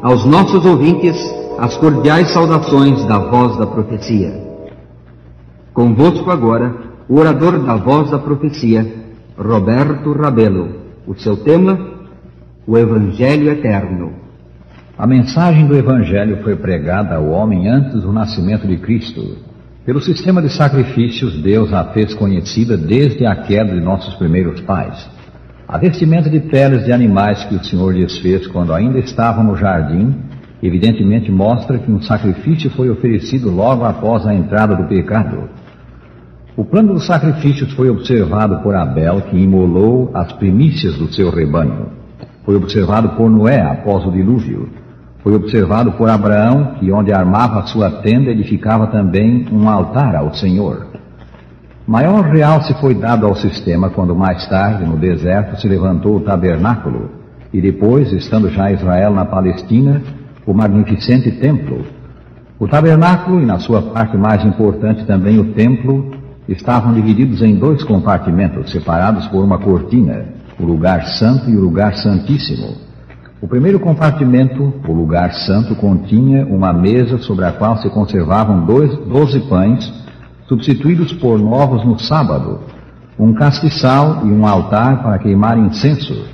Aos nossos ouvintes, as cordiais saudações da Voz da Profecia. Convosco agora, o orador da Voz da Profecia, Roberto Rabelo. O seu tema, o Evangelho Eterno. A mensagem do Evangelho foi pregada ao homem antes do nascimento de Cristo. Pelo sistema de sacrifícios, Deus a fez conhecida desde a queda de nossos primeiros pais. A vestimenta de peles de animais que o Senhor lhes fez quando ainda estavam no jardim, evidentemente mostra que um sacrifício foi oferecido logo após a entrada do pecado. O plano dos sacrifícios foi observado por Abel, que imolou as primícias do seu rebanho. Foi observado por Noé após o dilúvio. Foi observado por Abraão, que onde armava a sua tenda edificava também um altar ao Senhor. Maior realce foi dado ao sistema quando mais tarde, no deserto, se levantou o tabernáculo e depois, estando já Israel na Palestina, o magnificente templo. O tabernáculo e, na sua parte mais importante também, o templo, estavam divididos em dois compartimentos, separados por uma cortina, o lugar santo e o lugar santíssimo. O primeiro compartimento, o lugar santo, continha uma mesa sobre a qual se conservavam 12 pães, substituídos por novos no sábado, um castiçal e um altar para queimar incenso.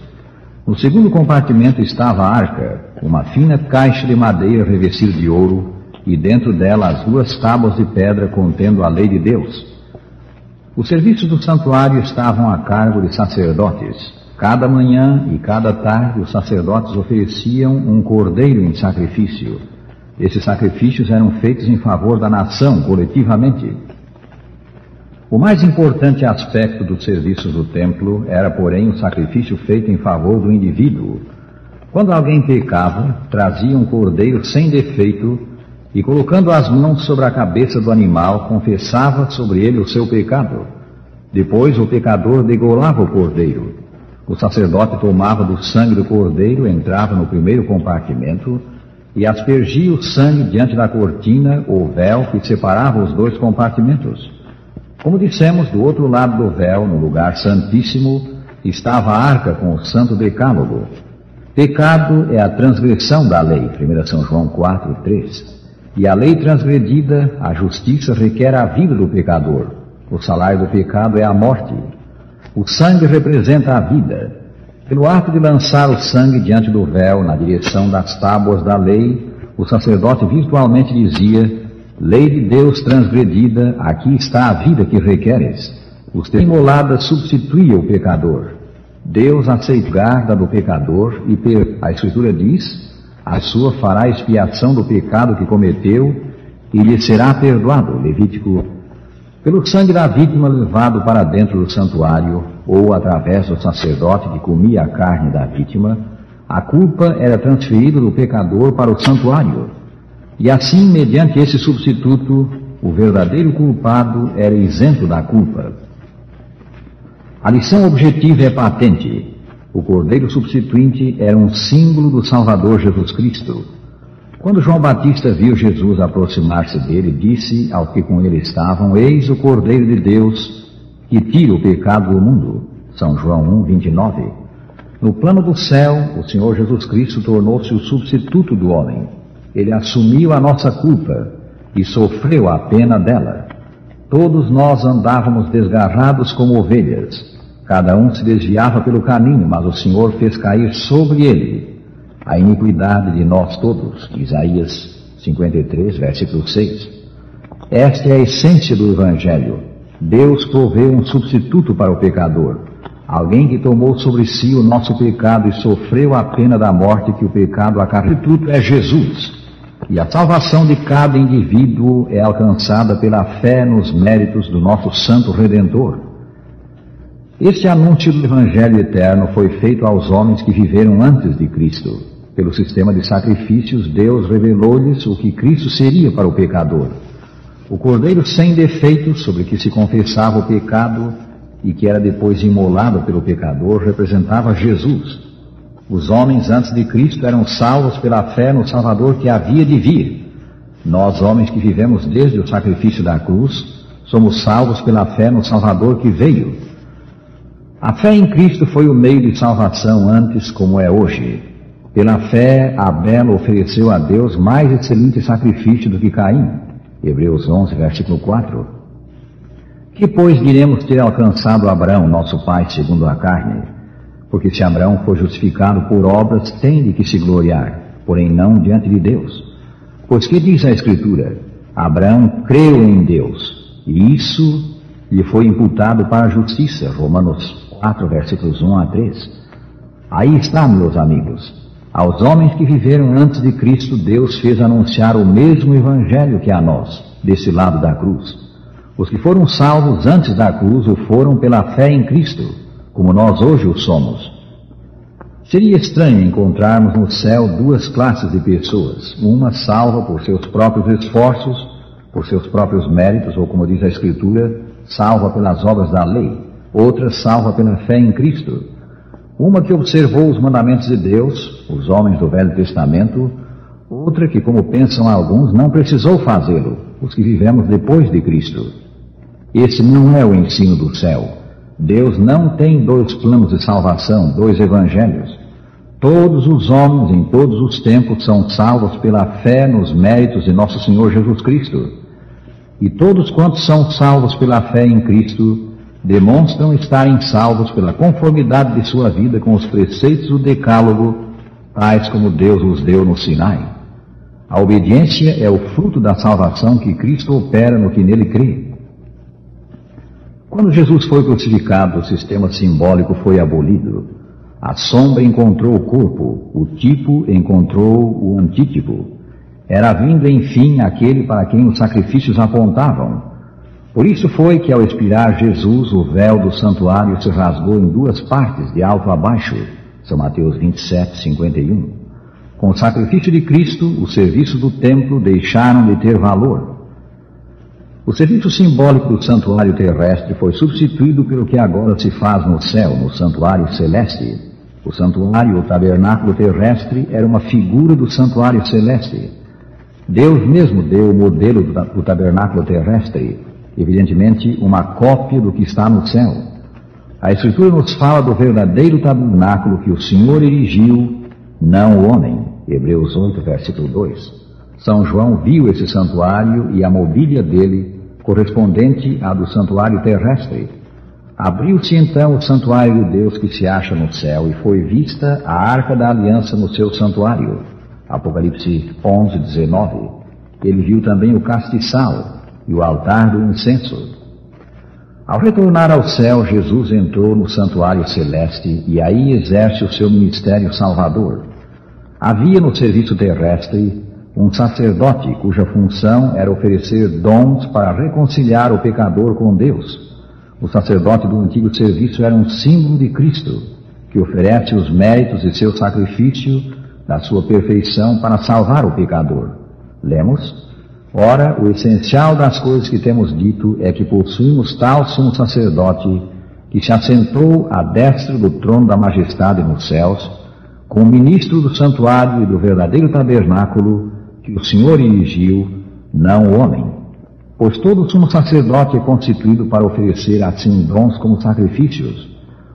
No segundo compartimento estava a arca, uma fina caixa de madeira revestida de ouro, e dentro dela as 2 tábuas de pedra contendo a lei de Deus. Os serviços do santuário estavam a cargo de sacerdotes. Cada manhã e cada tarde os sacerdotes ofereciam um cordeiro em sacrifício. Esses sacrifícios eram feitos em favor da nação, coletivamente. O mais importante aspecto dos serviços do templo era, porém, o sacrifício feito em favor do indivíduo. Quando alguém pecava, trazia um cordeiro sem defeito e, colocando as mãos sobre a cabeça do animal, confessava sobre ele o seu pecado. Depois o pecador degolava o cordeiro. O sacerdote tomava do sangue do cordeiro, entrava no primeiro compartimento e aspergia o sangue diante da cortina ou véu que separava os 2 compartimentos. Como dissemos, do outro lado do véu, no lugar santíssimo, estava a arca com o santo decálogo. Pecado é a transgressão da lei, 1 São João 4:3. E a lei transgredida, a justiça requer a vida do pecador. O salário do pecado é a morte. O sangue representa a vida. Pelo ato de lançar o sangue diante do véu, na direção das tábuas da lei, o sacerdote virtualmente dizia: lei de Deus transgredida, aqui está a vida que requeres. O sangue imolado substituía o pecador. Deus aceita a guarda do pecador e a Escritura diz: a sua fará expiação do pecado que cometeu e lhe será perdoado. Levítico. Pelo sangue da vítima levado para dentro do santuário, ou através do sacerdote que comia a carne da vítima, a culpa era transferida do pecador para o santuário. E assim, mediante esse substituto, o verdadeiro culpado era isento da culpa. A lição objetiva é patente. O cordeiro substituinte era um símbolo do Salvador Jesus Cristo. Quando João Batista viu Jesus aproximar-se dele, disse aos que com ele estavam: eis o Cordeiro de Deus que tira o pecado do mundo. São João 1:29. No plano do céu, o Senhor Jesus Cristo tornou-se o substituto do homem. Ele assumiu a nossa culpa e sofreu a pena dela. Todos nós andávamos desgarrados como ovelhas. Cada um se desviava pelo caminho, mas o Senhor fez cair sobre ele a iniquidade de nós todos. Isaías 53, versículo 6. Esta é a essência do Evangelho. Deus proveu um substituto para o pecador. Alguém que tomou sobre si o nosso pecado e sofreu a pena da morte que o pecado acarreta. O substituto é Jesus. E a salvação de cada indivíduo é alcançada pela fé nos méritos do nosso Santo Redentor. Este anúncio do Evangelho eterno foi feito aos homens que viveram antes de Cristo. Pelo sistema de sacrifícios, Deus revelou-lhes o que Cristo seria para o pecador. O cordeiro sem defeito, sobre que se confessava o pecado e que era depois imolado pelo pecador, representava Jesus. Os homens antes de Cristo eram salvos pela fé no Salvador que havia de vir. Nós, homens que vivemos desde o sacrifício da cruz, somos salvos pela fé no Salvador que veio. A fé em Cristo foi o meio de salvação antes como é hoje. Pela fé, Abel ofereceu a Deus mais excelente sacrifício do que Caim. Hebreus 11, versículo 4. Que, pois, diremos ter alcançado Abraão, nosso pai, segundo a carne? Porque se Abraão for justificado por obras, tem de que se gloriar, porém não diante de Deus. Pois que diz a Escritura? Abraão creu em Deus, e isso lhe foi imputado para a justiça. Romanos 4, versículos 1 a 3. Aí está, meus amigos. Aos homens que viveram antes de Cristo, Deus fez anunciar o mesmo Evangelho que a nós, desse lado da cruz. Os que foram salvos antes da cruz o foram pela fé em Cristo, como nós hoje o somos. Seria estranho encontrarmos no céu duas classes de pessoas, uma salva por seus próprios esforços, por seus próprios méritos, ou como diz a Escritura, salva pelas obras da lei, outra salva pela fé em Cristo. Uma que observou os mandamentos de Deus, os homens do Velho Testamento, outra que, como pensam alguns, não precisou fazê-lo, os que vivemos depois de Cristo. Esse não é o ensino do céu. Deus não tem dois planos de salvação, dois evangelhos. Todos os homens, em todos os tempos, são salvos pela fé nos méritos de nosso Senhor Jesus Cristo. E todos quantos são salvos pela fé em Cristo, demonstram estarem salvos pela conformidade de sua vida com os preceitos do Decálogo, tais como Deus os deu no Sinai. A obediência é o fruto da salvação que Cristo opera no que nele crê. Quando Jesus foi crucificado, o sistema simbólico foi abolido. A sombra encontrou o corpo, o tipo encontrou o antítipo. Era vindo, enfim, aquele para quem os sacrifícios apontavam. Por isso foi que, ao expirar Jesus, o véu do santuário se rasgou em duas partes, de alto a baixo. São Mateus 27, 51. Com o sacrifício de Cristo, os serviços do templo deixaram de ter valor. O serviço simbólico do santuário terrestre foi substituído pelo que agora se faz no céu, no santuário celeste. O santuário, o tabernáculo terrestre, era uma figura do santuário celeste. Deus mesmo deu o modelo do tabernáculo terrestre, evidentemente uma cópia do que está no céu. A Escritura nos fala do verdadeiro tabernáculo que o Senhor erigiu, não o homem. Hebreus 8, versículo 2. São João viu esse santuário e a mobília dele, correspondente à do santuário terrestre. Abriu-se então o santuário de Deus que se acha no céu, e foi vista a arca da aliança no seu santuário. Apocalipse 11, 19. Ele viu também o castiçal e o altar do incenso. Ao retornar ao céu, Jesus entrou no santuário celeste e aí exerce o seu ministério salvador. Havia no serviço terrestre um sacerdote cuja função era oferecer dons para reconciliar o pecador com Deus. O sacerdote do antigo serviço era um símbolo de Cristo, que oferece os méritos de seu sacrifício, da sua perfeição para salvar o pecador. Lemos: ora, o essencial das coisas que temos dito é que possuímos tal sumo sacerdote que se assentou à destra do trono da majestade nos céus, como ministro do santuário e do verdadeiro tabernáculo que o Senhor erigiu, não o homem. Pois todo sumo sacerdote é constituído para oferecer assim dons como sacrifícios.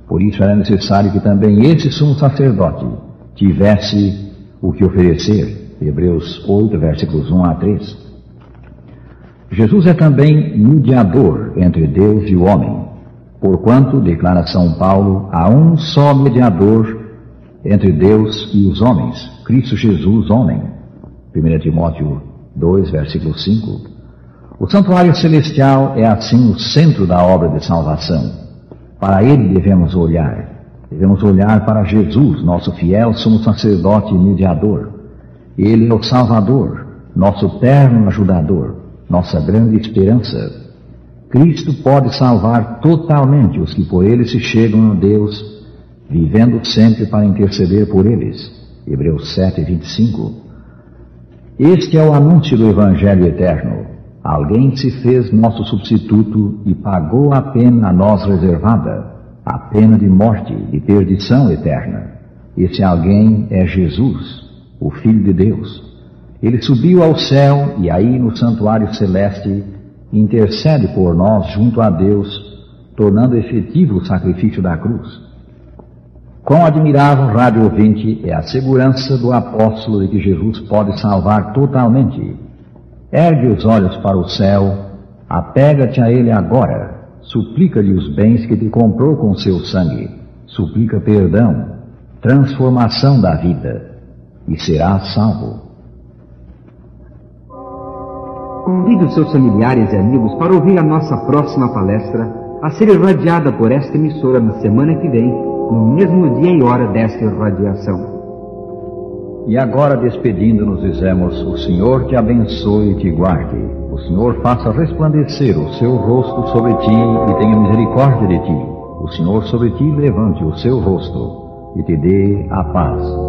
Por isso era necessário que também esse sumo sacerdote tivesse o que oferecer. Hebreus 8, versículos 1 a 3. Jesus é também mediador entre Deus e o homem, porquanto, declara São Paulo, há um só mediador entre Deus e os homens, Cristo Jesus, homem. 1 Timóteo 2, versículo 5. O santuário celestial é assim o centro da obra de salvação. Para ele devemos olhar para Jesus, nosso fiel sumo sacerdote e mediador. Ele é o Salvador, nosso terno ajudador, nossa grande esperança. Cristo pode salvar totalmente os que por ele se chegam a Deus, vivendo sempre para interceder por eles. Hebreus 7, 25. Este é o anúncio do Evangelho eterno. Alguém se fez nosso substituto e pagou a pena a nós reservada, a pena de morte, de perdição eterna. Esse alguém é Jesus, o Filho de Deus. Ele subiu ao céu e aí no santuário celeste intercede por nós junto a Deus, tornando efetivo o sacrifício da cruz. Quão admirável, rádio ouvinte, é a segurança do apóstolo de que Jesus pode salvar totalmente. Ergue os olhos para o céu, apega-te a ele agora, suplica-lhe os bens que te comprou com seu sangue, suplica perdão, transformação da vida, e serás salvo. Convide os seus familiares e amigos para ouvir a nossa próxima palestra, a ser irradiada por esta emissora na semana que vem, no mesmo dia e hora desta irradiação. E agora, despedindo-nos, dizemos: o Senhor te abençoe e te guarde. O Senhor faça resplandecer o seu rosto sobre ti e tenha misericórdia de ti. O Senhor sobre ti levante o seu rosto e te dê a paz.